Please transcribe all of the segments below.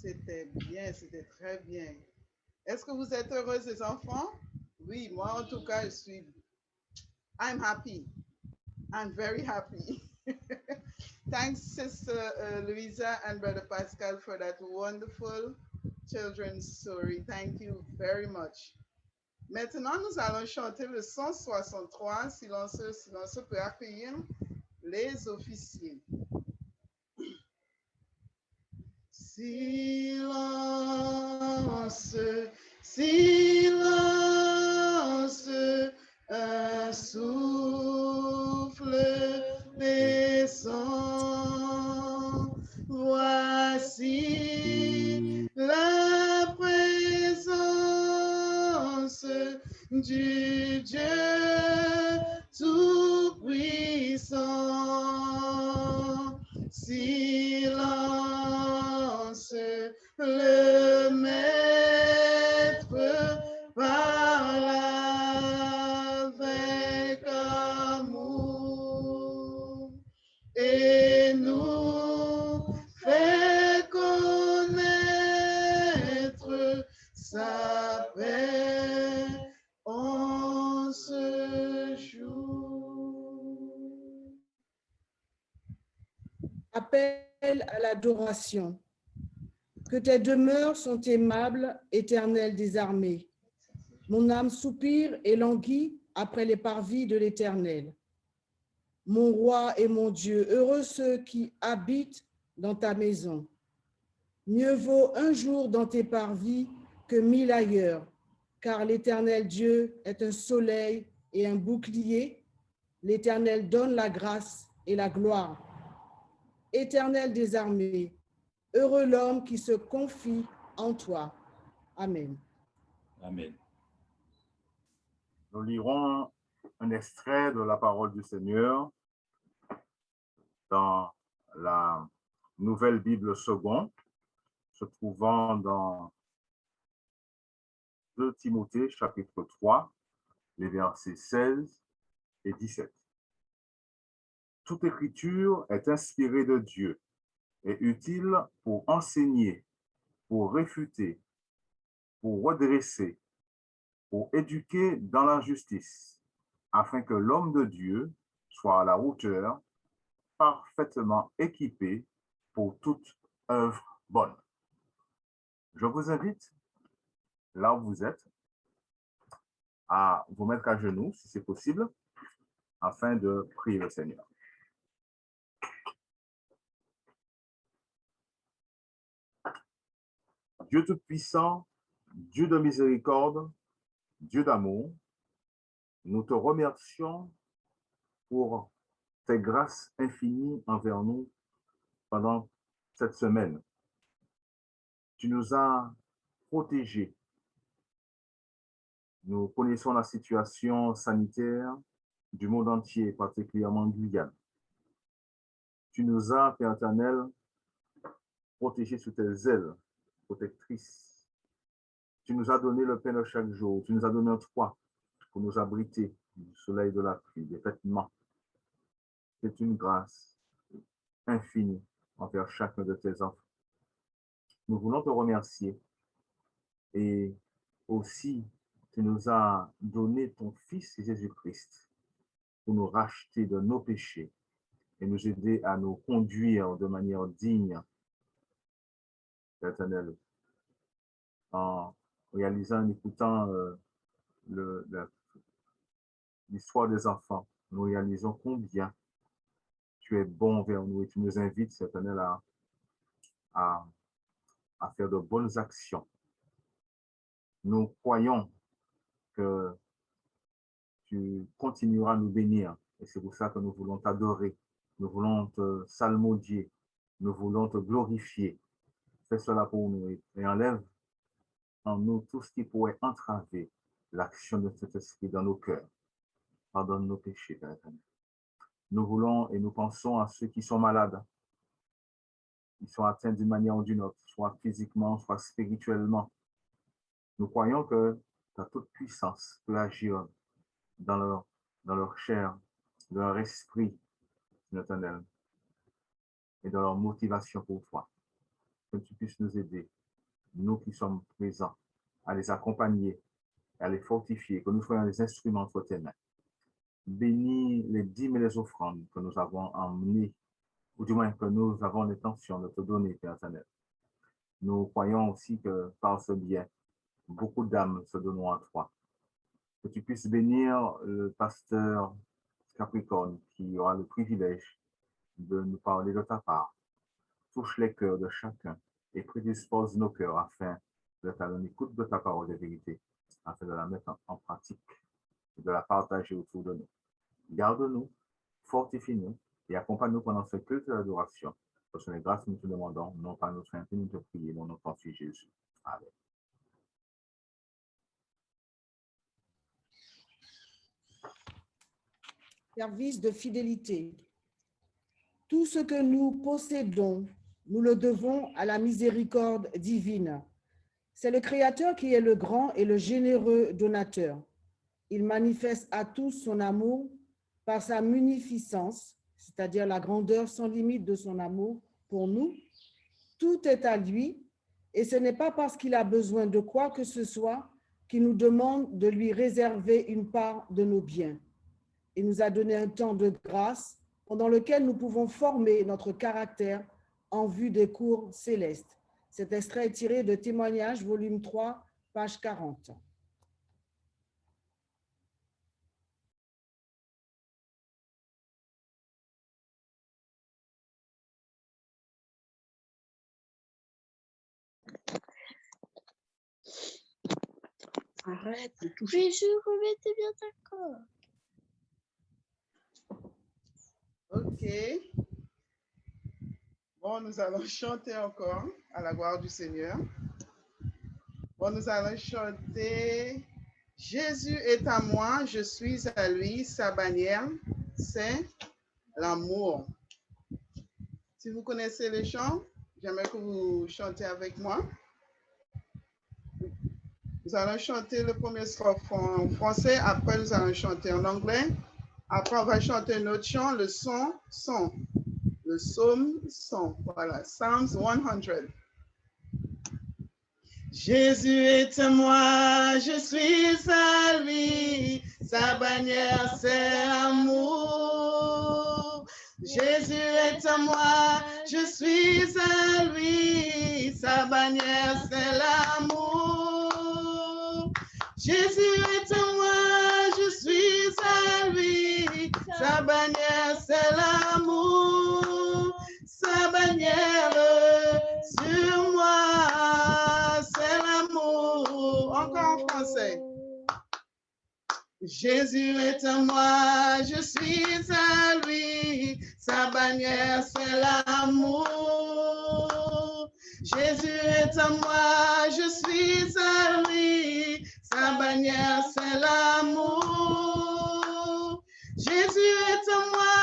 C'était bien, c'était très bien. Est-ce que vous êtes heureux, ces enfants? Oui, moi en tout cas, je suis. I'm happy. I'm very happy. Thanks, Sister Louisa and Brother Pascal, for that wonderful children's story. Thank you very much. Maintenant, nous allons chanter le 163, silencieux, silencieux, pour accueillir les officiers. Silence, silence, un souffle descend. Voici la présence du Dieu Tout-Puissant. Silence, le maître parle avec amour et nous fait connaître sa paix en ce jour. Appel à l'adoration. Que tes demeures sont aimables, Éternel des armées. Mon âme soupire et languit après les parvis de l'Éternel. Mon roi et mon Dieu, heureux ceux qui habitent dans ta maison. Mieux vaut un jour dans tes parvis que 1000 ailleurs, car l'Éternel Dieu est un soleil et un bouclier. L'Éternel donne la grâce et la gloire. Éternel des armées, heureux l'homme qui se confie en toi. Amen. Amen. Nous lirons un extrait de la parole du Seigneur dans la Nouvelle Bible seconde, se trouvant dans 2 Timothée, chapitre 3, les versets 16 et 17. Toute écriture est inspirée de Dieu et utile pour enseigner, pour réfuter, pour redresser, pour éduquer dans la justice, afin que l'homme de Dieu soit à la hauteur, parfaitement équipé pour toute œuvre bonne. Je vous invite, là où vous êtes, à vous mettre à genoux, si c'est possible, afin de prier le Seigneur. Dieu Tout-Puissant, Dieu de miséricorde, Dieu d'amour, nous te remercions pour tes grâces infinies envers nous pendant cette semaine. Tu nous as protégés. Nous connaissons la situation sanitaire du monde entier, particulièrement en Guyane. Tu nous as, Père éternel, protégés sous tes ailes protectrices. Tu nous as donné le pain de chaque jour. Tu nous as donné un toit pour nous abriter du soleil, de la pluie, des vêtements. C'est une grâce infinie envers chacun de tes enfants. Nous voulons te remercier et aussi tu nous as donné ton Fils Jésus-Christ pour nous racheter de nos péchés et nous aider à nous conduire de manière digne, éternel, en réalisant, en écoutant l'histoire des enfants. Nous réalisons combien tu es bon vers nous et tu nous invites, éternel, à faire de bonnes actions. Nous croyons que tu continueras à nous bénir et c'est pour ça que nous voulons t'adorer, nous voulons te salmodier, nous voulons te glorifier. Fais cela pour nous et enlève en nous tout ce qui pourrait entraver l'action de cet esprit dans nos cœurs. Pardonne nos péchés, Père éternel. Nous voulons et nous pensons à ceux qui sont malades, qui sont atteints d'une manière ou d'une autre, soit physiquement, soit spirituellement. Nous croyons que ta toute puissance peut agir dans leur chair, dans leur esprit, éternel, et dans leur motivation pour toi. que tu puisses nous aider, nous qui sommes présents, à les accompagner, à les fortifier, que nous soyons les instruments entre tes mains. Bénis les dîmes et les offrandes que nous avons emmenées, ou du moins que nous avons l'intention de te donner, Père éternel. Nous croyons aussi que par ce bien, beaucoup d'âmes se donneront à toi. Que tu puisses bénir le pasteur Capricorne qui aura le privilège de nous parler de ta part. Touche les cœurs de chacun et prédispose nos cœurs afin d'être à l'écoute de ta parole de vérité, afin de la mettre en pratique et de la partager autour de nous. Garde-nous, fortifie-nous et accompagne-nous pendant ce culte de l'adoration. Ce sont les grâces que nous te demandons, non pas notre intime de prier, mais notre Fils Jésus. Amen. Service de fidélité. Tout ce que nous possédons, nous le devons à la miséricorde divine. C'est le Créateur qui est le grand et le généreux donateur. Il manifeste à tous son amour par sa munificence, c'est-à-dire la grandeur sans limite de son amour pour nous. Tout est à lui, et ce n'est pas parce qu'il a besoin de quoi que ce soit qu'il nous demande de lui réserver une part de nos biens. Il nous a donné un temps de grâce pendant lequel nous pouvons former notre caractère en vue des cours célestes. Cet extrait est tiré de Témoignages, volume 3, page 40. Arrête de toucher. Mais je remettais bien d'accord. Ok. Bon, nous allons chanter encore à la gloire du Seigneur. Bon, nous allons chanter « Jésus est à moi, je suis à lui, sa bannière, c'est l'amour ». Si vous connaissez les chants, j'aimerais que vous chantez avec moi. Nous allons chanter le premier strophe en français, après nous allons chanter en anglais. Après, on va chanter un autre chant, le son. Le psaume 100, voilà, Psalms 100. Jésus est à moi, je suis à lui, sa bannière c'est amour. Jésus est à moi, je suis à lui, sa bannière c'est l'amour. Jésus est à moi, je suis à lui, sa bannière c'est l'amour. Sa bannière sur moi, c'est l'amour. Encore en français. Jésus est à moi, je suis à lui, sa bannière c'est l'amour. Jésus est à moi, je suis à lui, sa bannière c'est l'amour. Jésus est à moi,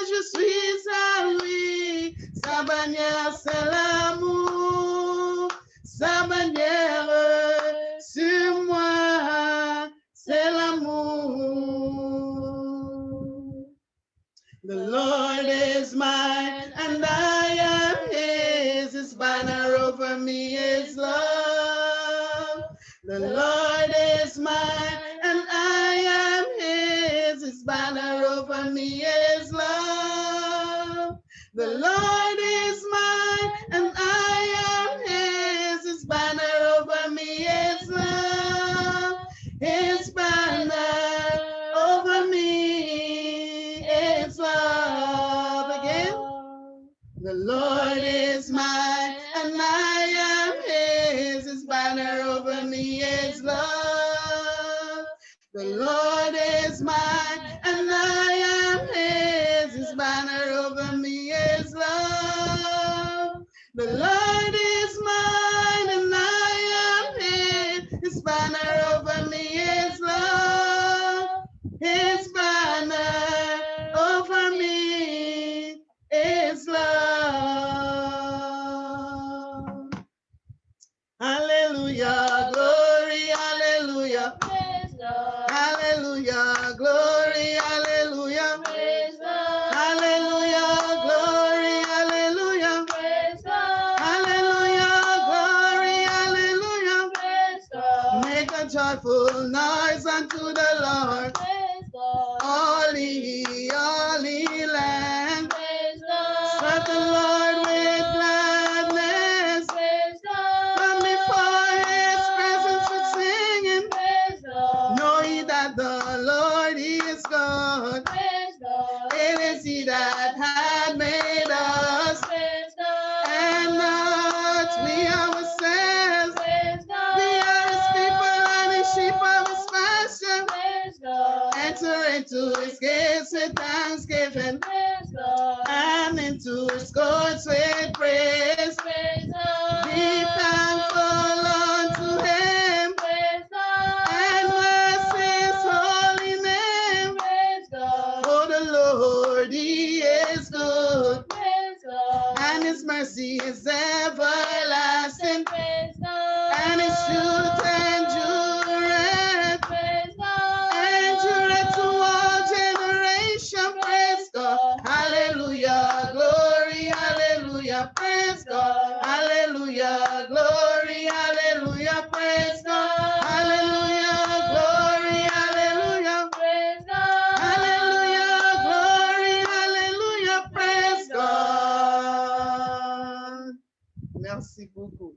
je suis à lui, sa bannière c'est l'amour. Sa bannière sur moi, c'est l'amour. The Lord is mine and I am his banner over me is love. The Lord is mine and I am his banner over me is love. The Lord is mine and I am his banner over me is love. His banner over me is love. Again. The Lord is mine and I am his banner over me is love. The Lord is mine and I am his banner over me is love. The Lord is mine and I am his banner over me is love. His banner over me is love. Hallelujah, glory, hallelujah. Hallelujah, glory, hallelujah. Hallelujah, glory, hallelujah. Hallelujah, joyful noise unto the Lord. Praise God. All ye land. Praise God. Serve the Lord with gladness. Praise God. Come before his presence with singing. Praise God. Know ye that the Lord is God. Praise God. It is he that had made us, Praise God. and not we ourselves. Praise God. We are his people and the sheep of his pasture. Praise God. Enter into his gates with thanksgiving, Praise God. and into his courts with praise. Praise God. Be thankful unto him, Praise God. and bless his holy name. Praise God. For the Lord, he is good, Praise God. and his mercy is everlasting, Praise God. and his truth endureth, Praise God. endureth to all generation. Praise God. Hallelujah, glory, hallelujah, praise God. Hallelujah, glory, hallelujah, praise God. Hallelujah, glory, hallelujah. Praise God. Hallelujah, glory, hallelujah, praise God. Merci beaucoup.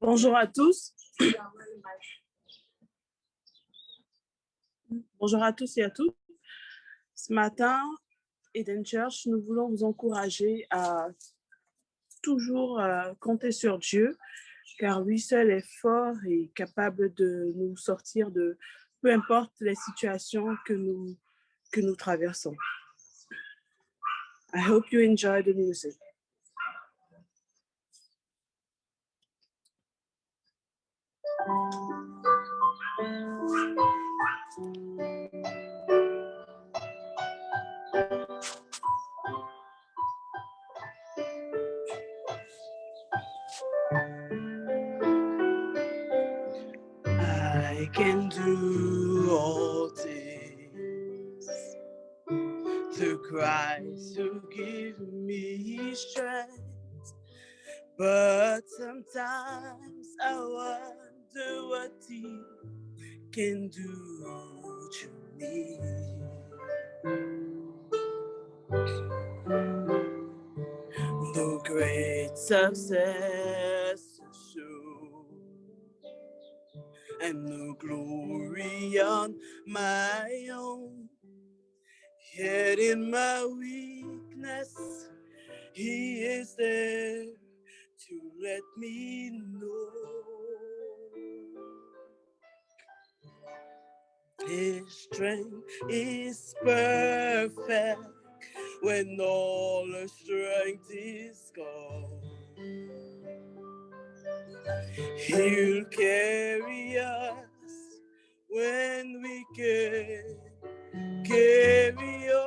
Bonjour à tous. Bonjour à tous et à toutes. Ce matin, Eden Church, nous voulons vous encourager à toujours compter sur Dieu, car lui seul est fort et capable de nous sortir de peu importe les situations que nous traversons. I hope you enjoy the music. I can do all things through Christ who gives me strength. But sometimes I wonder what he can do to me. No great success to show, and no glory on my own. Yet in my weakness, he is there to let me know. His strength is perfect when all the strength is gone. He'll carry us when we can carry on.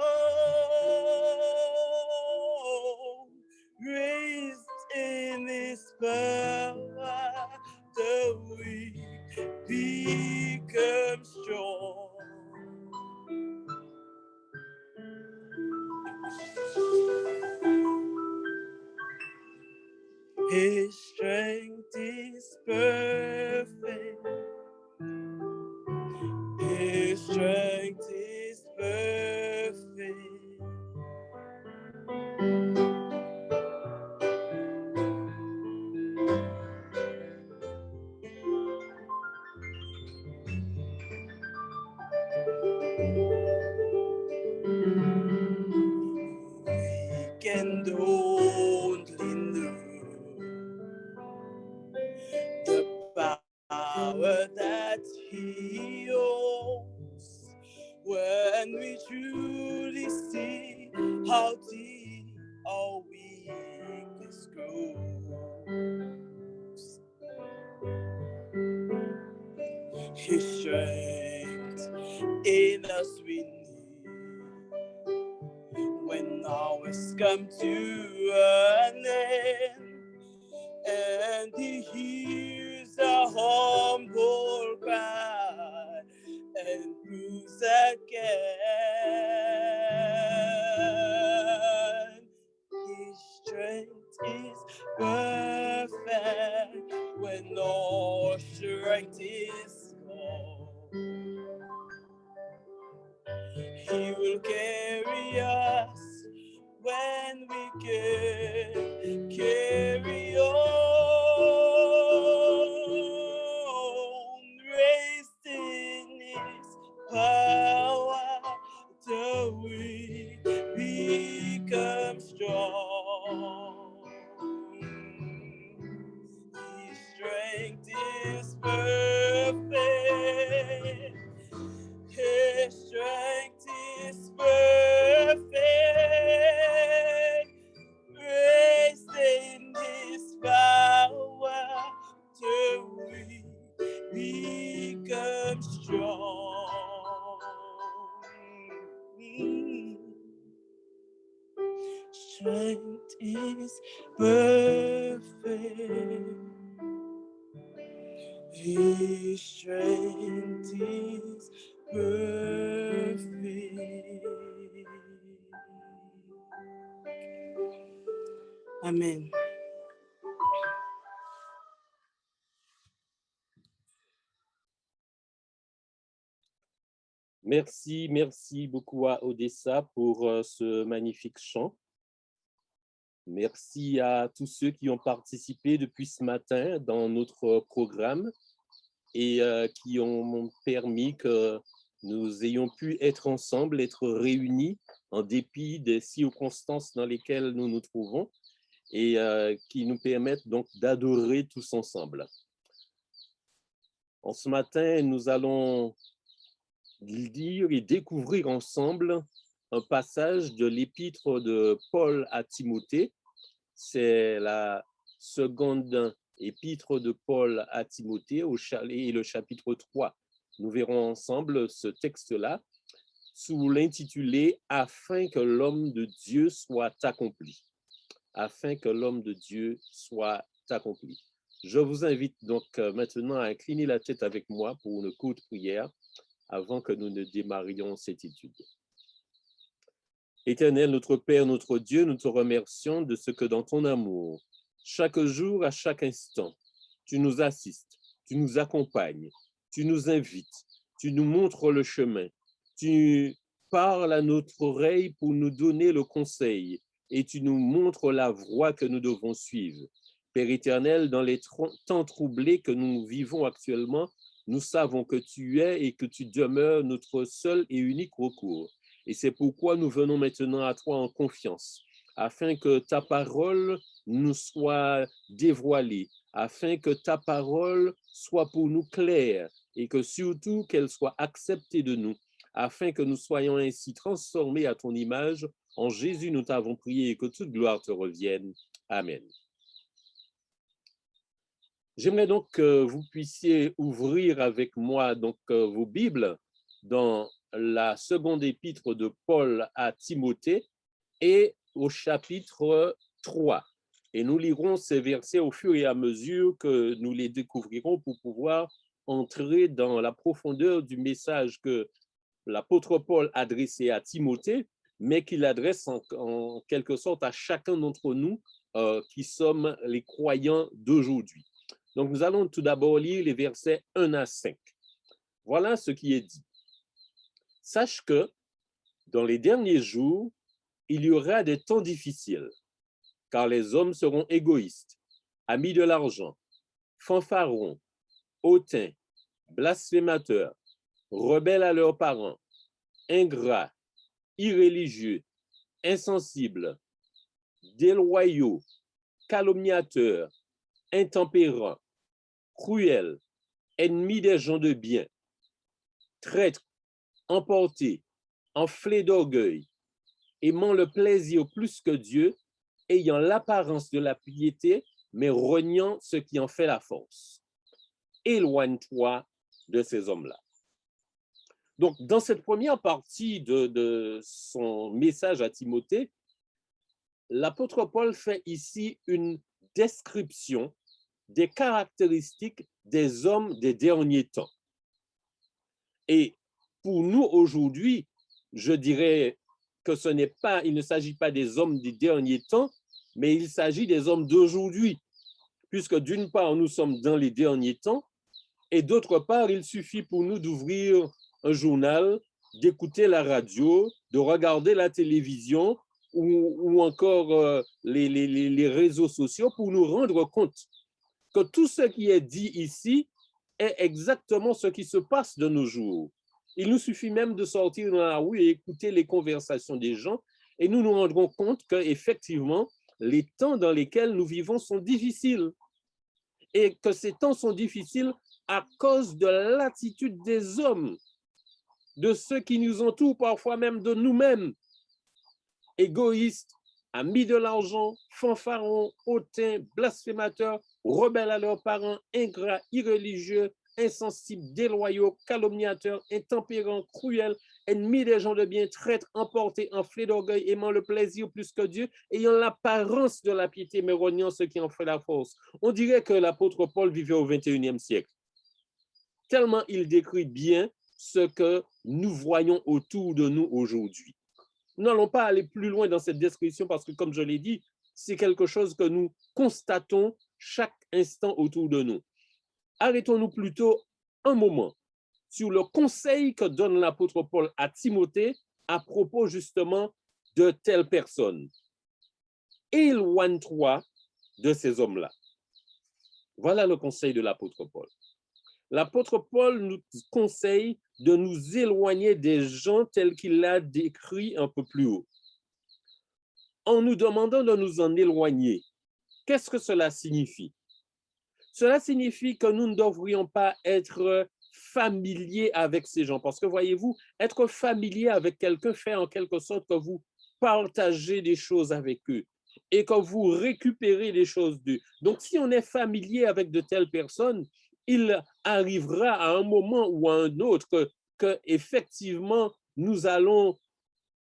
Raised in his power, the weak become strong. His strength is perfect. His strength is perfect. We can only know the power that he owns when we truly see how deep our weakness grows. His strength in us we need when ours come to an end, and he hears a humble cry and proves again will carry us when we can carry on, raised in His power till we become strong. His strength is perfect. His strength is perfect. Raised in His power till we become strong. Strength is perfect. His strength is perfect. Amen. Merci beaucoup à Odessa pour ce magnifique chant. Merci à tous ceux qui ont participé depuis ce matin dans notre programme et qui ont permis que nous ayons pu être ensemble, être réunis en dépit des circonstances dans lesquelles nous nous trouvons et qui nous permettent donc d'adorer tous ensemble. En ce matin, nous allons lire et découvrir ensemble un passage de l'épître de Paul à Timothée. C'est la seconde épître de Paul à Timothée et le chapitre 3. Nous verrons ensemble ce texte-là sous l'intitulé « Afin que l'homme de Dieu soit accompli ». Afin que l'homme de Dieu soit accompli. Je vous invite donc maintenant à incliner la tête avec moi pour une courte prière avant que nous ne démarrions cette étude. Éternel, notre Père, notre Dieu, nous te remercions de ce que dans ton amour, chaque jour, à chaque instant, tu nous assistes, tu nous accompagnes, tu nous invites, tu nous montres le chemin, tu parles à notre oreille pour nous donner le conseil et tu nous montres la voie que nous devons suivre. Père éternel, dans les temps troublés que nous vivons actuellement, nous savons que tu es et que tu demeures notre seul et unique recours. Et c'est pourquoi nous venons maintenant à toi en confiance, afin que ta parole nous soit dévoilée, afin que ta parole soit pour nous claire et que surtout qu'elle soit acceptée de nous, afin que nous soyons ainsi transformés à ton image. En Jésus, nous t'avons prié et que toute gloire te revienne. Amen. J'aimerais donc que vous puissiez ouvrir avec moi donc vos Bibles dans la seconde épître de Paul à Timothée et au chapitre 3. Et nous lirons ces versets au fur et à mesure que nous les découvrirons pour pouvoir entrer dans la profondeur du message que l'apôtre Paul adressait à Timothée, mais qu'il adresse en quelque sorte à chacun d'entre nous qui sommes les croyants d'aujourd'hui. Donc, nous allons tout d'abord lire les versets 1 à 5. Voilà ce qui est dit. Sache que dans les derniers jours, il y aura des temps difficiles, car les hommes seront égoïstes, amis de l'argent, fanfarons, hautains, blasphémateurs, rebelles à leurs parents, ingrats, irréligieux, insensibles, déloyaux, calomniateurs, intempérants, cruels, ennemis des gens de bien, traîtres, emportés, enflés d'orgueil, aimant le plaisir plus que Dieu, ayant l'apparence de la piété, mais reniant ce qui en fait la force. Éloigne-toi de ces hommes-là. Donc, dans cette première partie de son message à Timothée, l'apôtre Paul fait ici une description des caractéristiques des hommes des derniers temps. Et pour nous aujourd'hui, je dirais que il ne s'agit pas des hommes des derniers temps, mais il s'agit des hommes d'aujourd'hui, puisque d'une part, nous sommes dans les derniers temps, et d'autre part, il suffit pour nous d'ouvrir un journal d'écouter la radio, de regarder la télévision ou encore les réseaux sociaux pour nous rendre compte que tout ce qui est dit ici est exactement ce qui se passe de nos jours. Il nous suffit même de sortir dans la rue et écouter les conversations des gens et nous nous rendrons compte qu'effectivement, les temps dans lesquels nous vivons sont difficiles et que ces temps sont difficiles à cause de l'attitude des hommes, de ceux qui nous entourent, parfois même de nous-mêmes, égoïstes, amis de l'argent, fanfarons, hautains, blasphémateurs, rebelles à leurs parents, ingrats, irréligieux, insensibles, déloyaux, calomniateurs, intempérants, cruels, ennemis des gens de bien, traîtres, emportés, enflés d'orgueil, aimant le plaisir plus que Dieu, ayant l'apparence de la piété, mais reniant ce qui en fait la force. On dirait que l'apôtre Paul vivait au XXIe siècle, tellement il décrit bien ce que nous voyons autour de nous aujourd'hui. Nous n'allons pas aller plus loin dans cette description parce que, comme je l'ai dit, c'est quelque chose que nous constatons chaque instant autour de nous. Arrêtons-nous plutôt un moment sur le conseil que donne l'apôtre Paul à Timothée à propos justement de telles personnes. Éloigne-toi de ces hommes-là. Voilà le conseil de l'apôtre Paul. L'apôtre Paul nous conseille de nous éloigner des gens tels qu'il l'a décrit un peu plus haut. En nous demandant de nous en éloigner, qu'est-ce que cela signifie? Cela signifie que nous ne devrions pas être familiers avec ces gens. Parce que voyez-vous, être familier avec quelqu'un fait en quelque sorte que vous partagez des choses avec eux et que vous récupérez des choses d'eux. Donc, si on est familier avec de telles personnes, il arrivera à un moment ou à un autre que effectivement, nous allons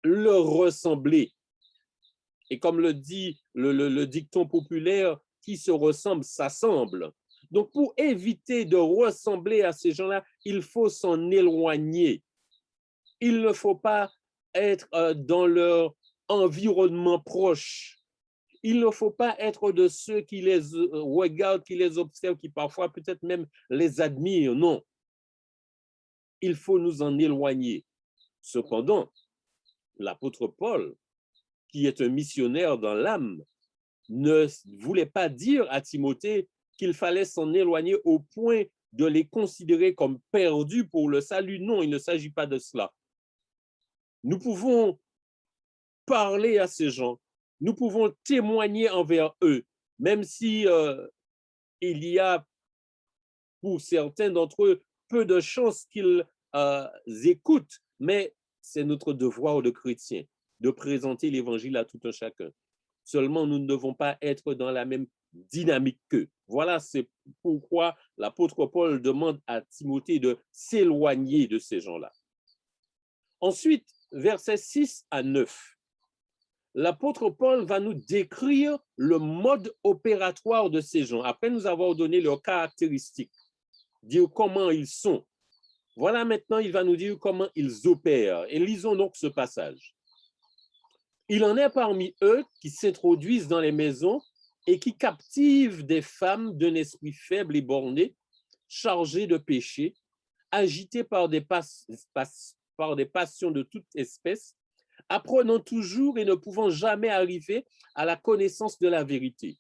leur ressembler. Et comme le dit le dicton populaire, qui se ressemble s'assemble. Donc, pour éviter de ressembler à ces gens-là, il faut s'en éloigner. Il ne faut pas être dans leur environnement proche. Il ne faut pas être de ceux qui les regardent, qui les observent, qui parfois peut-être même les admirent. Non. Il faut nous en éloigner. Cependant, l'apôtre Paul, qui est un missionnaire dans l'âme, ne voulait pas dire à Timothée qu'il fallait s'en éloigner au point de les considérer comme perdus pour le salut. Non, il ne s'agit pas de cela. Nous pouvons parler à ces gens, nous pouvons témoigner envers eux, même si il y a pour certains d'entre eux peu de chances qu'ils écoutent, mais c'est notre devoir de chrétien de présenter l'évangile à tout un chacun. Seulement, nous ne devons pas être dans la même dynamique qu'eux. Voilà, c'est pourquoi l'apôtre Paul demande à Timothée de s'éloigner de ces gens-là. Ensuite, versets 6 à 9, l'apôtre Paul va nous décrire le mode opératoire de ces gens. Après nous avoir donné leurs caractéristiques, dire comment ils sont. Voilà, maintenant, il va nous dire comment ils opèrent. Et lisons donc ce passage. Il en est parmi eux qui s'introduisent dans les maisons et qui captivent des femmes d'un esprit faible et borné, chargées de péché, agitées par des passions de toute espèce, apprenant toujours et ne pouvant jamais arriver à la connaissance de la vérité.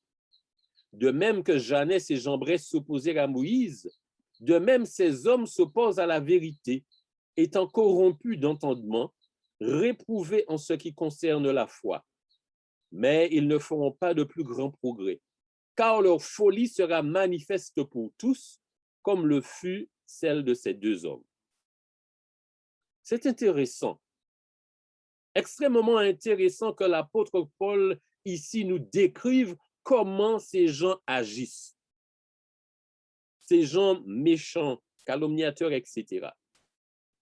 De même que Janès et Jambres s'opposèrent à Moïse, de même ces hommes s'opposent à la vérité, étant corrompus d'entendement, réprouvés en ce qui concerne la foi. Mais ils ne feront pas de plus grand progrès, car leur folie sera manifeste pour tous, comme le fut celle de ces deux hommes. C'est intéressant, extrêmement intéressant que l'apôtre Paul ici nous décrive comment ces gens agissent. Ces gens méchants, calomniateurs, etc.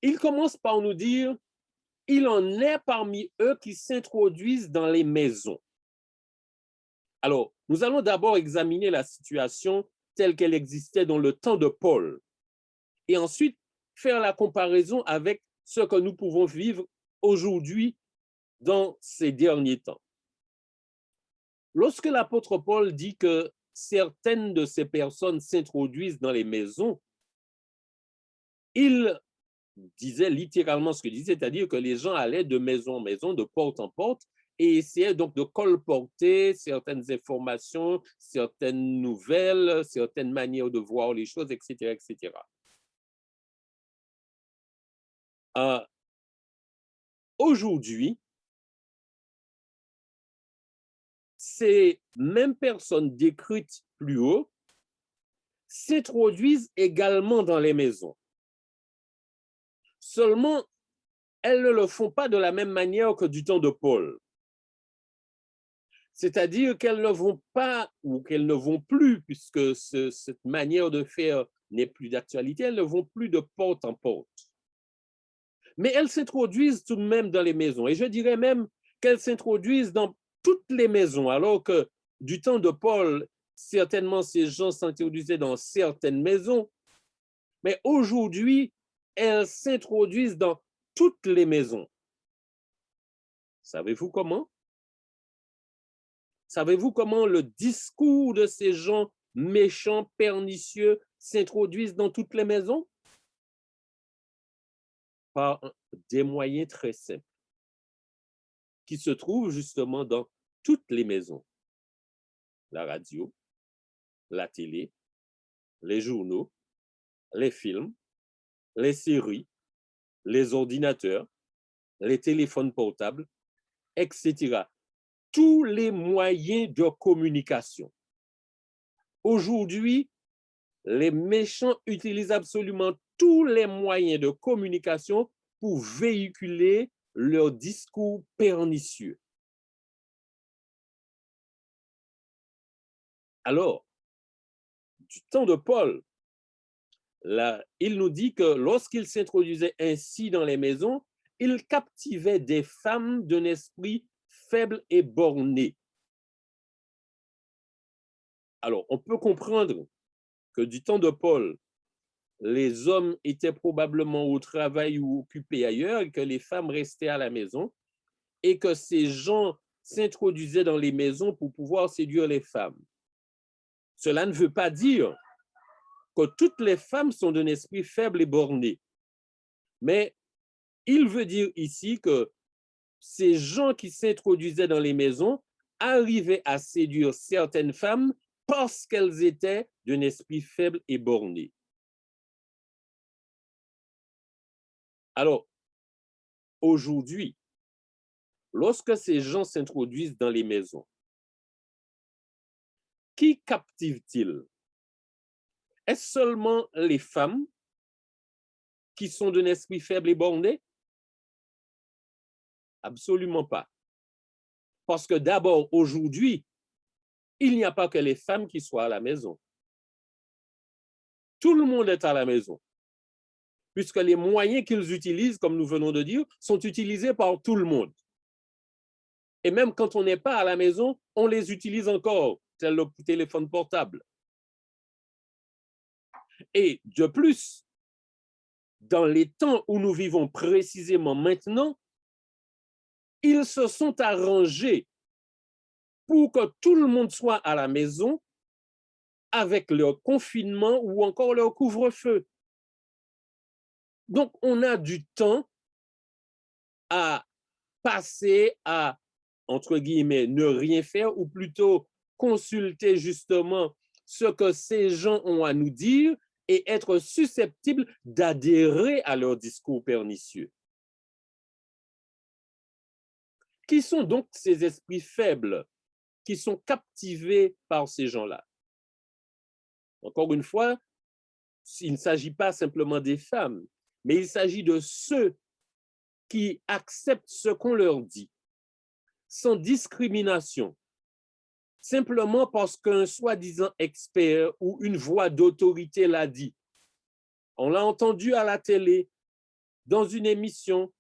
Il commence par nous dire il en est parmi eux qui s'introduisent dans les maisons. Alors, nous allons d'abord examiner la situation telle qu'elle existait dans le temps de Paul et ensuite faire la comparaison avec ce que nous pouvons vivre aujourd'hui dans ces derniers temps. Lorsque l'apôtre Paul dit que certaines de ces personnes s'introduisent dans les maisons, il disait littéralement ce que disait, c'est-à-dire que les gens allaient de maison en maison, de porte en porte, et essayaient donc de colporter certaines informations, certaines nouvelles, certaines manières de voir les choses, etc., etc. Aujourd'hui, ces mêmes personnes décrites plus haut s'introduisent également dans les maisons. Seulement, elles ne le font pas de la même manière que du temps de Paul. C'est-à-dire qu'elles ne vont pas, ou qu'elles ne vont plus, puisque cette manière de faire n'est plus d'actualité, elles ne vont plus de porte en porte. Mais elles s'introduisent tout de même dans les maisons. Et je dirais même qu'elles s'introduisent dans toutes les maisons, alors que du temps de Paul, certainement ces gens s'introduisaient dans certaines maisons. Mais aujourd'hui, elles s'introduisent dans toutes les maisons. Savez-vous comment? Savez-vous comment le discours de ces gens méchants, pernicieux, s'introduisent dans toutes les maisons? Par des moyens très simples, qui se trouvent justement dans toutes les maisons. La radio, la télé, les journaux, les films, les séries, les ordinateurs, les téléphones portables, etc. Tous les moyens de communication. Aujourd'hui, les méchants utilisent absolument tous les moyens de communication pour véhiculer leur discours pernicieux. Alors, du temps de Paul, là, il nous dit que lorsqu'il s'introduisait ainsi dans les maisons, il captivait des femmes d'un esprit faible et borné. Alors, on peut comprendre que du temps de Paul, les hommes étaient probablement au travail ou occupés ailleurs et que les femmes restaient à la maison et que ces gens s'introduisaient dans les maisons pour pouvoir séduire les femmes. Cela ne veut pas dire que toutes les femmes sont d'un esprit faible et borné, mais il veut dire ici que ces gens qui s'introduisaient dans les maisons arrivaient à séduire certaines femmes parce qu'elles étaient d'un esprit faible et borné. Alors, aujourd'hui, lorsque ces gens s'introduisent dans les maisons, qui captivent-ils? Est-ce seulement les femmes qui sont d'un esprit faible et borné? Absolument pas. Parce que d'abord, aujourd'hui, il n'y a pas que les femmes qui soient à la maison. Tout le monde est à la maison, puisque les moyens qu'ils utilisent, comme nous venons de dire, sont utilisés par tout le monde. Et même quand on n'est pas à la maison, on les utilise encore, tel le téléphone portable. Et de plus, dans les temps où nous vivons précisément maintenant, ils se sont arrangés pour que tout le monde soit à la maison avec leur confinement ou encore leur couvre-feu. Donc, on a du temps à passer à, entre guillemets, ne rien faire ou plutôt consulter justement ce que ces gens ont à nous dire et être susceptibles d'adhérer à leur discours pernicieux. Qui sont donc ces esprits faibles qui sont captivés par ces gens-là? Encore une fois, il ne s'agit pas simplement des femmes, mais il s'agit de ceux qui acceptent ce qu'on leur dit, sans discrimination, simplement parce qu'un soi-disant expert ou une voix d'autorité l'a dit. On l'a entendu à la télé, dans une émission,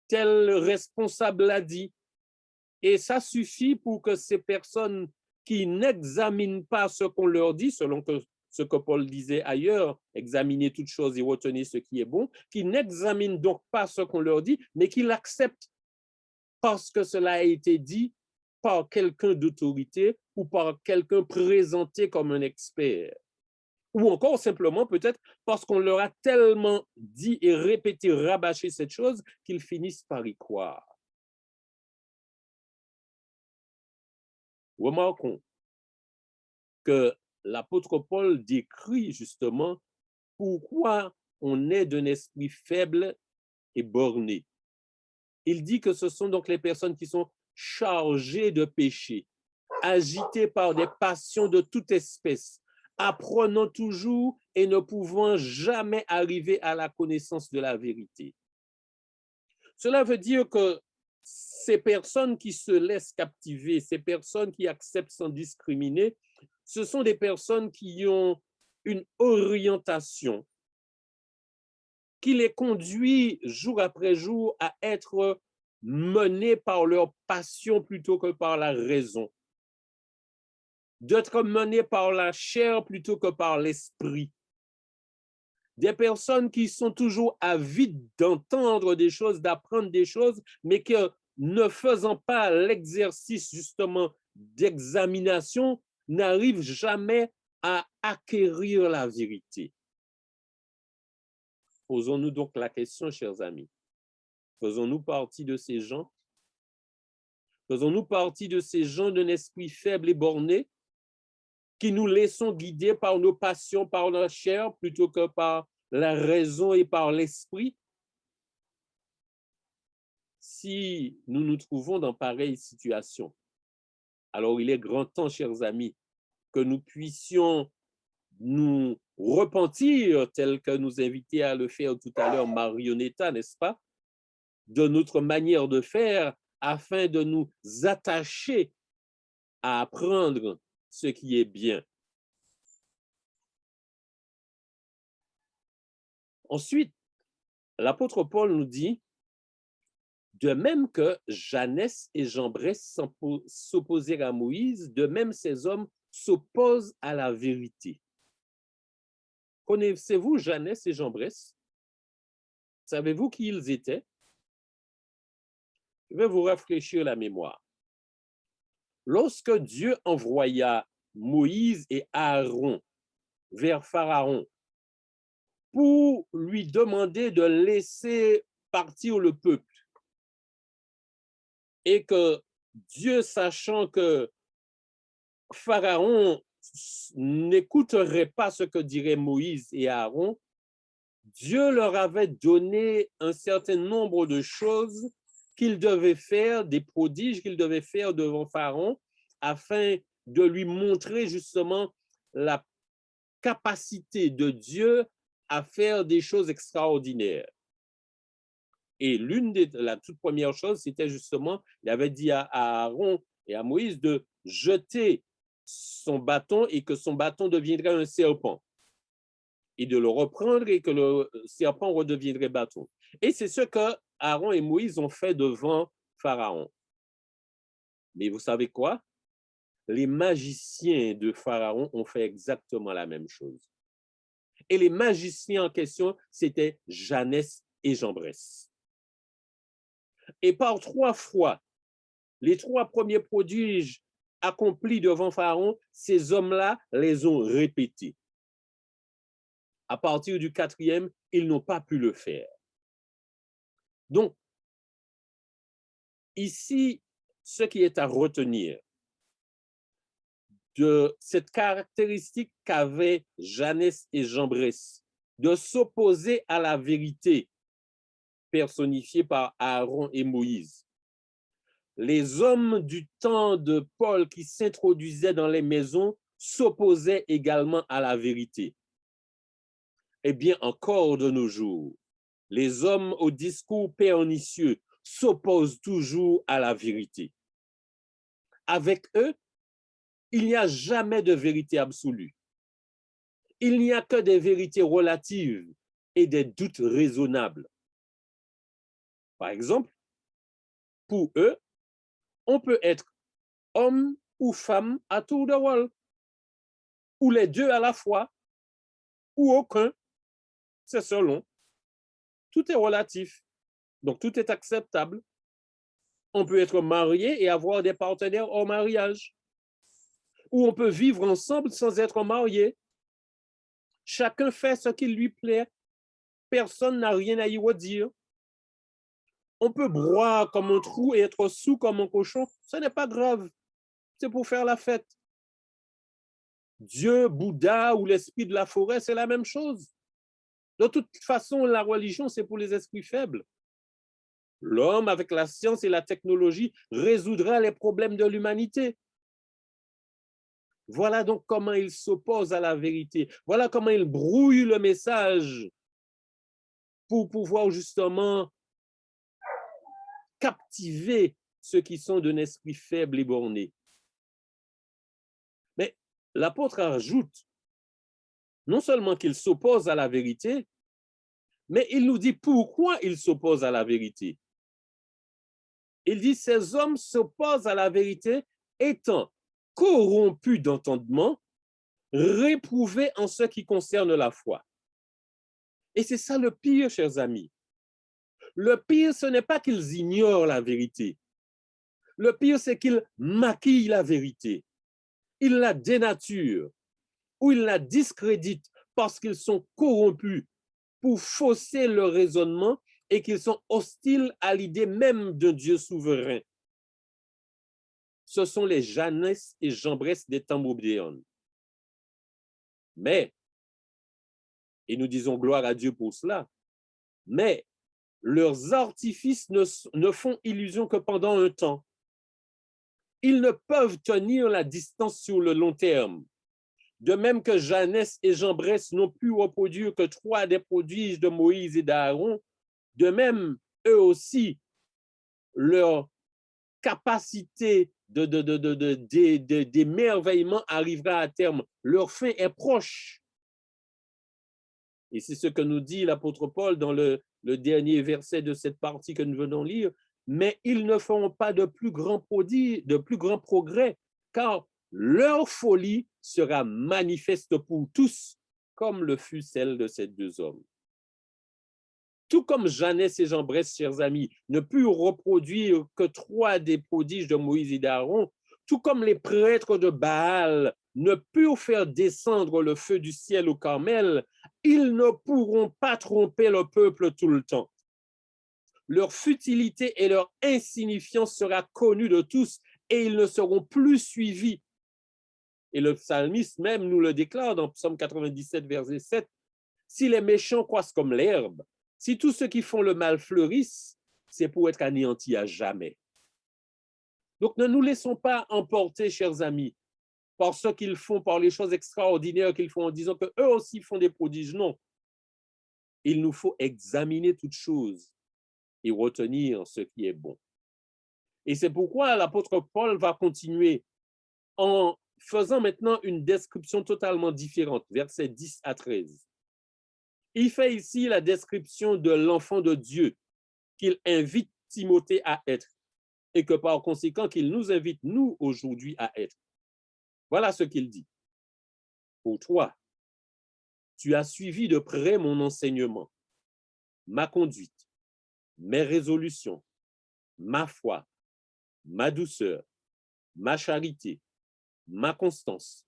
tel responsable l'a dit, et ça suffit pour que ces personnes qui n'examinent pas ce qu'on leur dit, selon ce que Paul disait ailleurs, examiner toutes choses et retenir ce qui est bon, qui n'examinent donc pas ce qu'on leur dit, mais qui l'acceptent parce que cela a été dit par quelqu'un d'autorité ou par quelqu'un présenté comme un expert. Ou encore simplement peut-être parce qu'on leur a tellement dit et répété, rabâché cette chose qu'ils finissent par y croire. Remarquons que l'apôtre Paul décrit justement pourquoi on est d'un esprit faible et borné. Il dit que ce sont donc les personnes qui sont chargées de péché, agitées par des passions de toute espèce, apprenant toujours et ne pouvant jamais arriver à la connaissance de la vérité. Cela veut dire que ces personnes qui se laissent captiver, ces personnes qui acceptent sans discriminer, ce sont des personnes qui ont une orientation qui les conduit jour après jour à être menés par leur passion plutôt que par la raison, d'être menés par la chair plutôt que par l'esprit. Des personnes qui sont toujours avides d'entendre des choses, d'apprendre des choses, mais que ne faisant pas l'exercice justement d'examination, n'arrivent jamais à acquérir la vérité. Posons-nous donc la question, chers amis. Faisons-nous partie de ces gens? Faisons-nous partie de ces gens d'un esprit faible et borné qui nous laissons guider par nos passions, par la chair, plutôt que par la raison et par l'esprit? Si nous nous trouvons dans pareille situation, alors il est grand temps, chers amis, que nous puissions nous repentir, tel que nous invitait à le faire tout à l'heure Marionnetta, n'est-ce pas, de notre manière de faire, afin de nous attacher à apprendre ce qui est bien. Ensuite, l'apôtre Paul nous dit, de même que Janès et Jambres s'opposèrent à Moïse, de même ces hommes s'opposent à la vérité. Connaissez-vous Janès et Jambres? Savez-vous qui ils étaient? Je vais vous rafraîchir la mémoire. Lorsque Dieu envoya Moïse et Aaron vers Pharaon pour lui demander de laisser partir le peuple, et que Dieu, sachant que Pharaon n'écouterait pas ce que diraient Moïse et Aaron, Dieu leur avait donné un certain nombre de choses qu'ils devaient faire, des prodiges qu'ils devaient faire devant Pharaon, afin de lui montrer justement la capacité de Dieu à faire des choses extraordinaires. Et la toute première chose, c'était justement, il avait dit à Aaron et à Moïse de jeter son bâton et que son bâton deviendrait un serpent, et de le reprendre et que le serpent redeviendrait bâton. Et c'est ce que Aaron et Moïse ont fait devant Pharaon. Mais vous savez quoi? Les magiciens de Pharaon ont fait exactement la même chose. Et les magiciens en question, c'était Janès et Jambres. Et par 3 fois, les 3 premiers prodiges accomplis devant Pharaon, ces hommes-là les ont répétés. À partir du 4e, ils n'ont pas pu le faire. Donc, ici, ce qui est à retenir de cette caractéristique qu'avaient Janès et Jambres de s'opposer à la vérité personnifiée par Aaron et Moïse. Les hommes du temps de Paul qui s'introduisaient dans les maisons s'opposaient également à la vérité. Eh bien, encore de nos jours, les hommes au discours pernicieux s'opposent toujours à la vérité. Avec eux, il n'y a jamais de vérité absolue. Il n'y a que des vérités relatives et des doutes raisonnables. Par exemple, pour eux, on peut être homme ou femme à tour de rôle, ou les deux à la fois, ou aucun. C'est selon. Tout est relatif. Donc, tout est acceptable. On peut être marié et avoir des partenaires hors mariage. Ou on peut vivre ensemble sans être marié. Chacun fait ce qui lui plaît. Personne n'a rien à y redire. On peut broyer comme un trou et être saoul comme un cochon. Ce n'est pas grave. C'est pour faire la fête. Dieu, Bouddha ou l'esprit de la forêt, c'est la même chose. De toute façon, la religion, c'est pour les esprits faibles. L'homme, avec la science et la technologie, résoudra les problèmes de l'humanité. Voilà donc comment il s'oppose à la vérité. Voilà comment il brouille le message pour pouvoir justement captiver ceux qui sont d'un esprit faible et borné. Mais l'apôtre ajoute, non seulement qu'il s'oppose à la vérité, mais il nous dit pourquoi il s'oppose à la vérité. Il dit, ces hommes s'opposent à la vérité étant corrompus d'entendement, réprouvés en ce qui concerne la foi. Et c'est ça le pire, chers amis. Le pire, ce n'est pas qu'ils ignorent la vérité. Le pire, c'est qu'ils maquillent la vérité. Ils la dénaturent ou ils la discréditent parce qu'ils sont corrompus pour fausser leur raisonnement et qu'ils sont hostiles à l'idée même d'un Dieu souverain. Ce sont les Jannes et Jambres des temps moderne. Mais, et nous disons gloire à Dieu pour cela, mais leurs artifices ne font illusion que pendant un temps. Ils ne peuvent tenir la distance sur le long terme. De même que Jannes et Jambres n'ont pu reproduire que 3 des prodiges de Moïse et d'Aaron, de même, eux aussi, leur capacité d'émerveillement arrivera à terme. Leur fin est proche. Et c'est ce que nous dit l'apôtre Paul dans le dernier verset de cette partie que nous venons lire. Mais ils ne feront pas de plus grands prodiges, de plus grands progrès, car leur folie sera manifeste pour tous, comme le fut celle de ces 2 hommes. Tout comme Jannes et Jambres, chers amis, ne purent reproduire que 3 des prodiges de Moïse et d'Aaron, tout comme les prêtres de Baal ne purent faire descendre le feu du ciel au Carmel, ils ne pourront pas tromper le peuple tout le temps. Leur futilité et leur insignifiance sera connue de tous et ils ne seront plus suivis. Et le psalmiste même nous le déclare dans Psaume 97, verset 7. Si les méchants croissent comme l'herbe, si tous ceux qui font le mal fleurissent, c'est pour être anéantis à jamais. Donc ne nous laissons pas emporter, chers amis, par ce qu'ils font, par les choses extraordinaires qu'ils font en disant qu'eux aussi font des prodiges. Non. Il nous faut examiner toutes choses et retenir ce qui est bon. Et c'est pourquoi l'apôtre Paul va continuer en faisant maintenant une description totalement différente, versets 10 à 13. Il fait ici la description de l'enfant de Dieu qu'il invite Timothée à être et que par conséquent qu'il nous invite, nous, aujourd'hui, à être. Voilà ce qu'il dit. Pour toi, tu as suivi de près mon enseignement, ma conduite, mes résolutions, ma foi, ma douceur, ma charité, ma constance,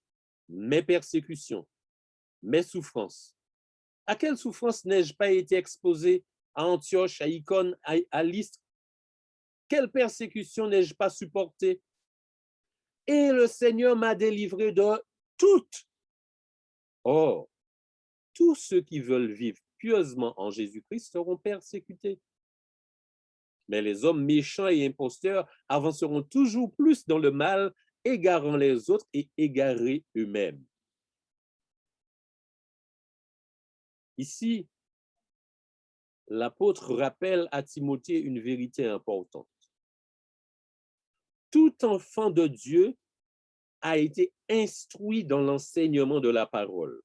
mes persécutions, mes souffrances. À quelle souffrance n'ai-je pas été exposé à Antioche, à Icône, à Lystre? Quelle persécution n'ai-je pas supportée? Et le Seigneur m'a délivré de toutes. Or, tous ceux qui veulent vivre pieusement en Jésus-Christ seront persécutés. Mais les hommes méchants et imposteurs avanceront toujours plus dans le mal, égarant les autres et égarés eux-mêmes. Ici, l'apôtre rappelle à Timothée une vérité importante. Tout enfant de Dieu a été instruit dans l'enseignement de la parole.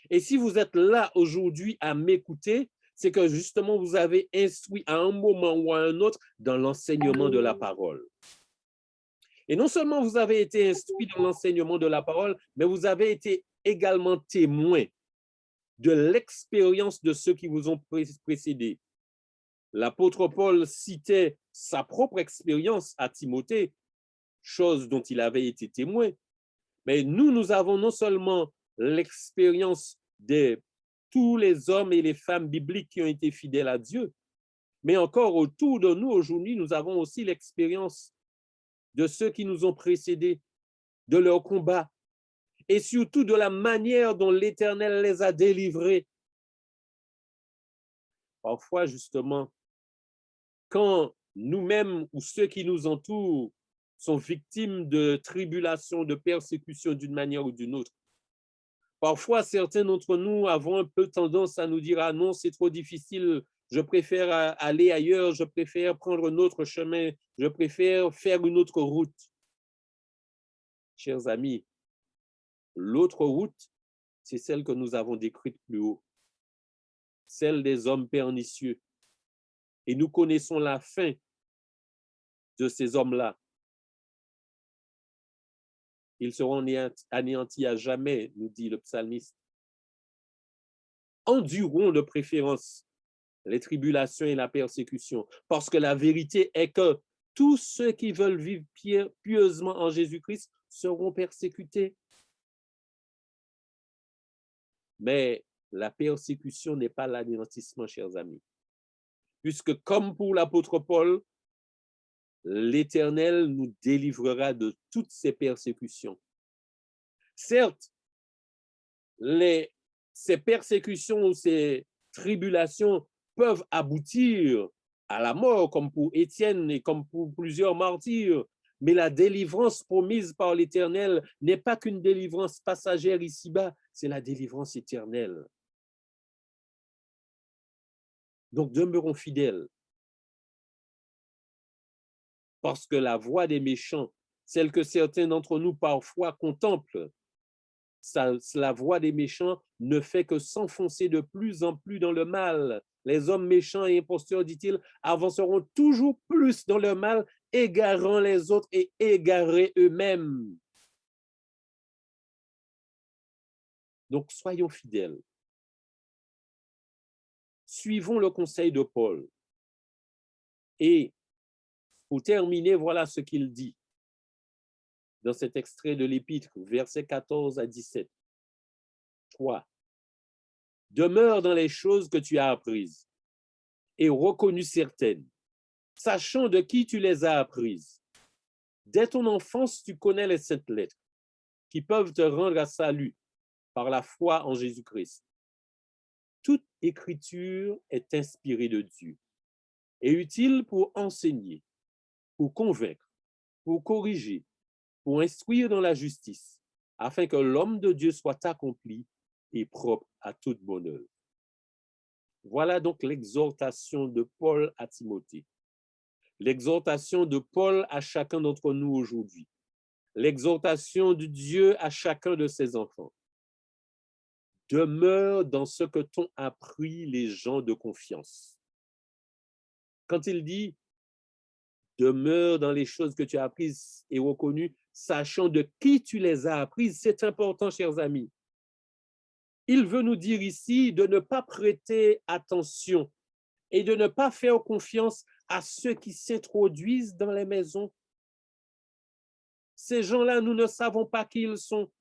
Et si vous êtes là aujourd'hui à m'écouter, c'est que justement vous avez instruit à un moment ou à un autre dans l'enseignement de la parole. Et non seulement vous avez été instruit dans l'enseignement de la parole, mais vous avez été également témoin de l'expérience de ceux qui vous ont précédés. L'apôtre Paul citait sa propre expérience à Timothée, chose dont il avait été témoin. Mais nous avons non seulement l'expérience de tous les hommes et les femmes bibliques qui ont été fidèles à Dieu, mais encore autour de nous aujourd'hui, nous avons aussi l'expérience de ceux qui nous ont précédés, de leur combat, et surtout de la manière dont l'Éternel les a délivrés. Parfois, justement, quand nous-mêmes ou ceux qui nous entourent sont victimes de tribulations, de persécutions d'une manière ou d'une autre, parfois, certains d'entre nous avons un peu tendance à nous dire « Ah non, c'est trop difficile, je préfère aller ailleurs, je préfère prendre un autre chemin, je préfère faire une autre route. » Chers amis, l'autre route, c'est celle que nous avons décrite plus haut, celle des hommes pernicieux. Et nous connaissons la fin de ces hommes-là. Ils seront anéantis à jamais, nous dit le psalmiste. Endurons de préférence les tribulations et la persécution, parce que la vérité est que tous ceux qui veulent vivre pieusement en Jésus-Christ seront persécutés. Mais la persécution n'est pas l'anéantissement, chers amis. Puisque comme pour l'apôtre Paul, l'Éternel nous délivrera de toutes ces persécutions. Certes, ces persécutions ou ces tribulations peuvent aboutir à la mort, comme pour Étienne et comme pour plusieurs martyrs, mais la délivrance promise par l'Éternel n'est pas qu'une délivrance passagère ici-bas, c'est la délivrance éternelle. Donc, demeurons fidèles. Parce que la voie des méchants, celle que certains d'entre nous parfois contemplent, la voie des méchants ne fait que s'enfoncer de plus en plus dans le mal. Les hommes méchants et imposteurs, dit-il, avanceront toujours plus dans le mal, égarant les autres et égarés eux-mêmes. Donc, soyons fidèles. Suivons le conseil de Paul. Et pour terminer, voilà ce qu'il dit dans cet extrait de l'Épître, versets 14 à 17. 3. Demeure dans les choses que tu as apprises et reconnues certaines, sachant de qui tu les as apprises. Dès ton enfance, tu connais les saintes lettres qui peuvent te rendre à salut par la foi en Jésus-Christ. Toute écriture est inspirée de Dieu et utile pour enseigner, pour convaincre, pour corriger, pour instruire dans la justice, afin que l'homme de Dieu soit accompli et propre à toute bonne œuvre. Voilà donc l'exhortation de Paul à Timothée, l'exhortation de Paul à chacun d'entre nous aujourd'hui, l'exhortation de Dieu à chacun de ses enfants. Demeure dans ce que t'ont appris les gens de confiance. Quand il dit demeure dans les choses que tu as apprises et reconnues, sachant de qui tu les as apprises, c'est important, chers amis. Il veut nous dire ici de ne pas prêter attention et de ne pas faire confiance à ceux qui s'introduisent dans les maisons. Ces gens-là, nous ne savons pas qui ils sont.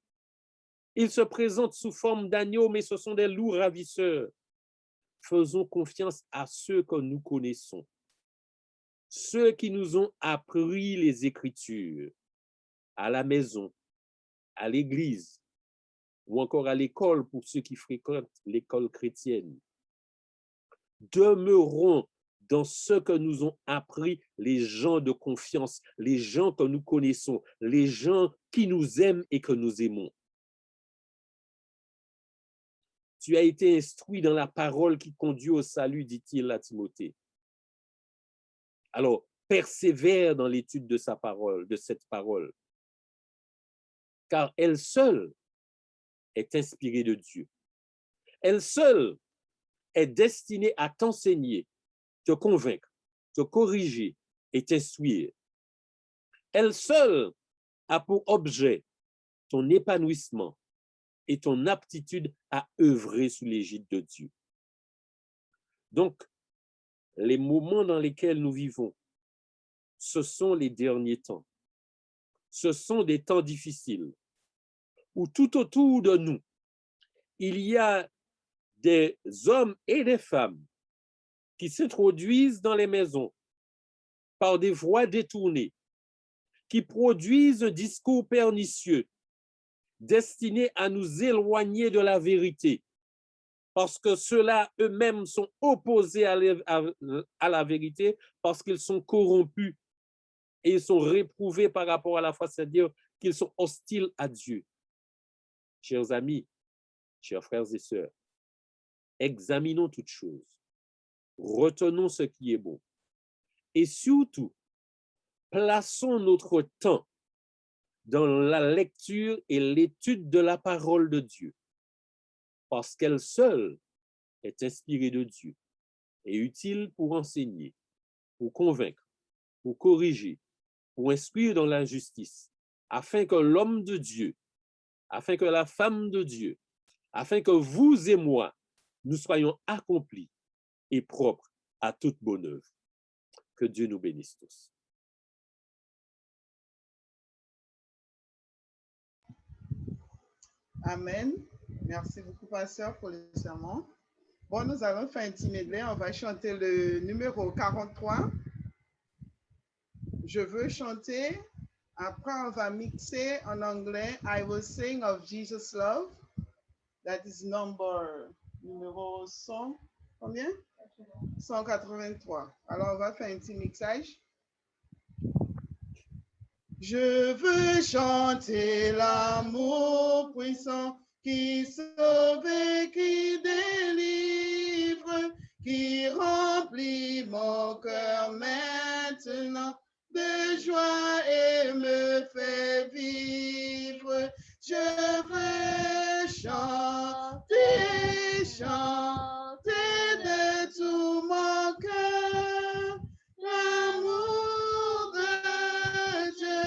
Ils se présentent sous forme d'agneaux, mais ce sont des loups ravisseurs. Faisons confiance à ceux que nous connaissons, ceux qui nous ont appris les Écritures, à la maison, à l'église, ou encore à l'école pour ceux qui fréquentent l'école chrétienne. Demeurons dans ce que nous ont appris les gens de confiance, les gens que nous connaissons, les gens qui nous aiment et que nous aimons. Tu as été instruit dans la parole qui conduit au salut, dit-il à Timothée. Alors, persévère dans l'étude de sa parole, de cette parole, car elle seule est inspirée de Dieu. Elle seule est destinée à t'enseigner, te convaincre, te corriger et t'instruire. Elle seule a pour objet ton épanouissement et ton aptitude à œuvrer sous l'égide de Dieu. Donc, les moments dans lesquels nous vivons, ce sont les derniers temps. Ce sont des temps difficiles où tout autour de nous, il y a des hommes et des femmes qui s'introduisent dans les maisons par des voies détournées, qui produisent un discours pernicieux destiné à nous éloigner de la vérité, parce que ceux-là eux-mêmes sont opposés à la vérité, parce qu'ils sont corrompus et ils sont réprouvés par rapport à la foi, c'est-à-dire qu'ils sont hostiles à Dieu. Chers amis, chers frères et sœurs, examinons toutes choses, retenons ce qui est bon et surtout, plaçons notre temps dans la lecture et l'étude de la parole de Dieu, parce qu'elle seule est inspirée de Dieu et utile pour enseigner, pour convaincre, pour corriger, pour instruire dans la justice, afin que l'homme de Dieu, afin que la femme de Dieu, afin que vous et moi, nous soyons accomplis et propres à toute bonne œuvre. Que Dieu nous bénisse tous. Amen. Merci beaucoup, pasteur, pour le sermon. Bon, nous allons faire un petit medley. On va chanter le numéro 43. Je veux chanter. Après, on va mixer en anglais. I will sing of Jesus' love. That is numéro 100. Combien? 183. Alors, on va faire un petit mixage. Je veux chanter l'amour puissant qui sauve et qui délivre, qui remplit mon cœur maintenant de joie et me fait vivre. Je veux chanter, chanter de tout mon cœur l'amour de Dieu,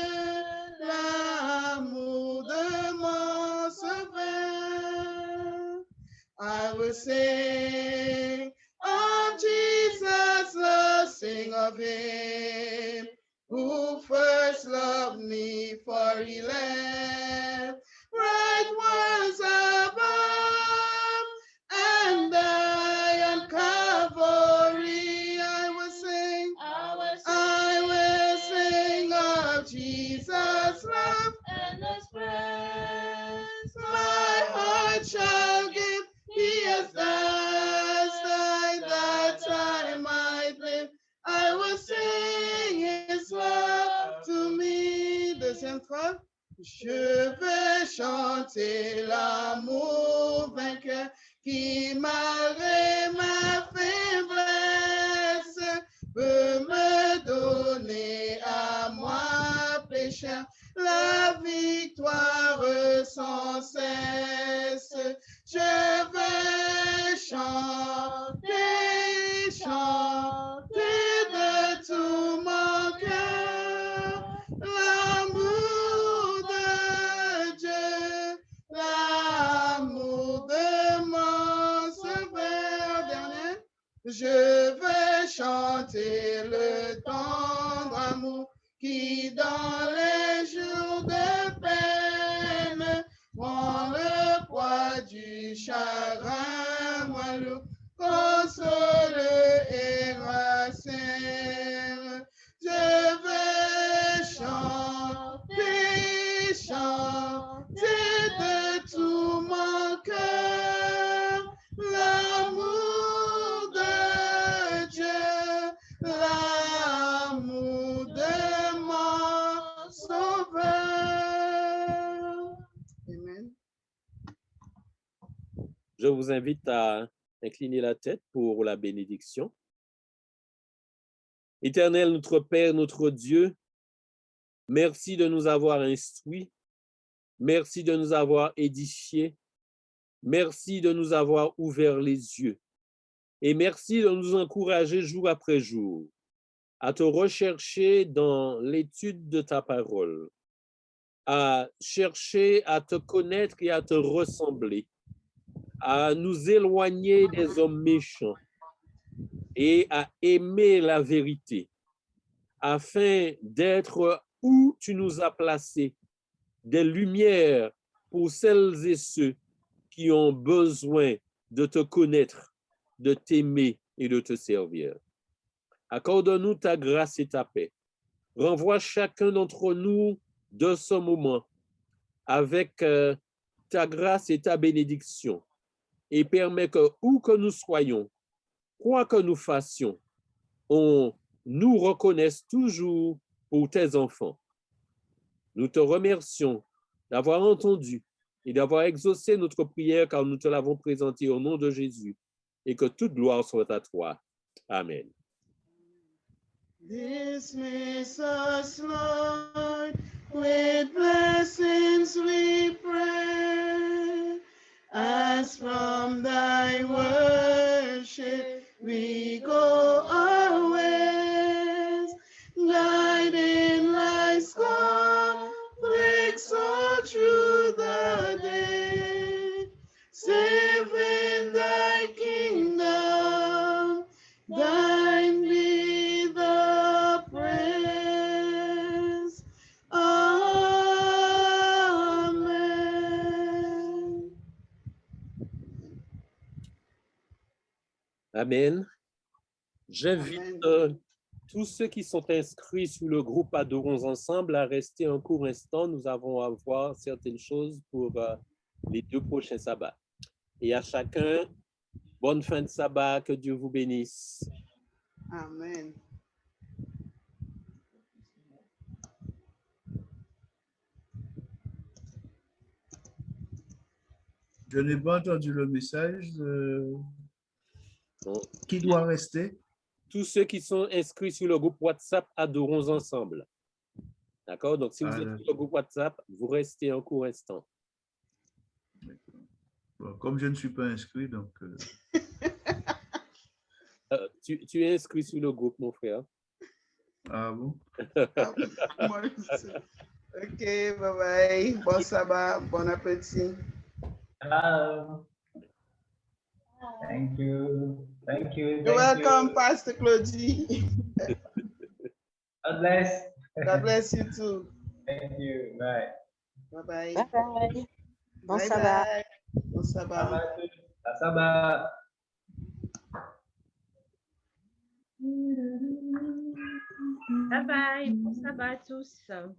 l'amour de mon sauveur. I will sing of Jesus, love, sing of him who first loved me, for he left bright ones above and died on Calvary. I will sing of Jesus' love and his praise. My heart shall give, he has died that I might live. I will sing his love to me. Deuxième fois. Je veux chanter l'amour vainqueur qui, malgré ma faiblesse, peut me donner à moi, pécheur, la victoire sans cesse. Je veux chanter, chanter de tout mon cœur l'amour de Dieu, l'amour de mon sauveur. Dernier. Je veux chanter le tendre amour qui dans les jours de peine prend le poids du chagrin moelleux, console et rassure. Je veux chanter, chanter de tout mon cœur l'amour de Dieu, l'amour de mon sauveur. Amen. Je vous invite à incliner la tête pour la bénédiction. Éternel, notre Père, notre Dieu, merci de nous avoir instruits, merci de nous avoir édifiés, merci de nous avoir ouvert les yeux et merci de nous encourager jour après jour à te rechercher dans l'étude de ta parole, à chercher à te connaître et à te ressembler, à nous éloigner des hommes méchants et à aimer la vérité, afin d'être où tu nous as placés, des lumières pour celles et ceux qui ont besoin de te connaître, de t'aimer et de te servir. Accorde-nous ta grâce et ta paix. Renvoie chacun d'entre nous de ce moment avec ta grâce et ta bénédiction et permets que où que nous soyons, quoi que nous fassions, on nous reconnaisse toujours pour tes enfants. Nous te remercions d'avoir entendu et d'avoir exaucé notre prière car nous te l'avons présentée au nom de Jésus et que toute gloire soit à toi. Amen. Dismiss us, Lord, with blessings we pray, as from thy worship we go our ways, guiding life's conflicts all through the day, safe in thy kingdom, thine be the praise. Amen. Amen. J'invite Amen. tous ceux qui sont inscrits sous le groupe Adorons Ensemble à rester un court instant. Nous avons à voir certaines choses pour les 2 prochains sabbats. Et à chacun, bonne fin de sabbat, que Dieu vous bénisse. Amen. Je n'ai pas entendu le message. Bon. Qui doit rester? Tous ceux qui sont inscrits sur le groupe WhatsApp Adorons Ensemble. D'accord? Donc, si vous êtes sur le groupe WhatsApp, vous restez un court instant. Bon, comme je ne suis pas inscrit, donc... Tu es inscrit sur le groupe, mon frère. Ah bon? Moi aussi. OK, bye-bye. Bon sabbat, bon appétit. Thank you. Thank you. You're welcome, Pastor Claudie. God bless. God bless you too. Thank you. Bye. Bye-bye. Bye-bye. Bon Bye-bye. sabbat. Bon sabbat. Sabbat. Bye bye. Bon sabbat à tous. Ciao.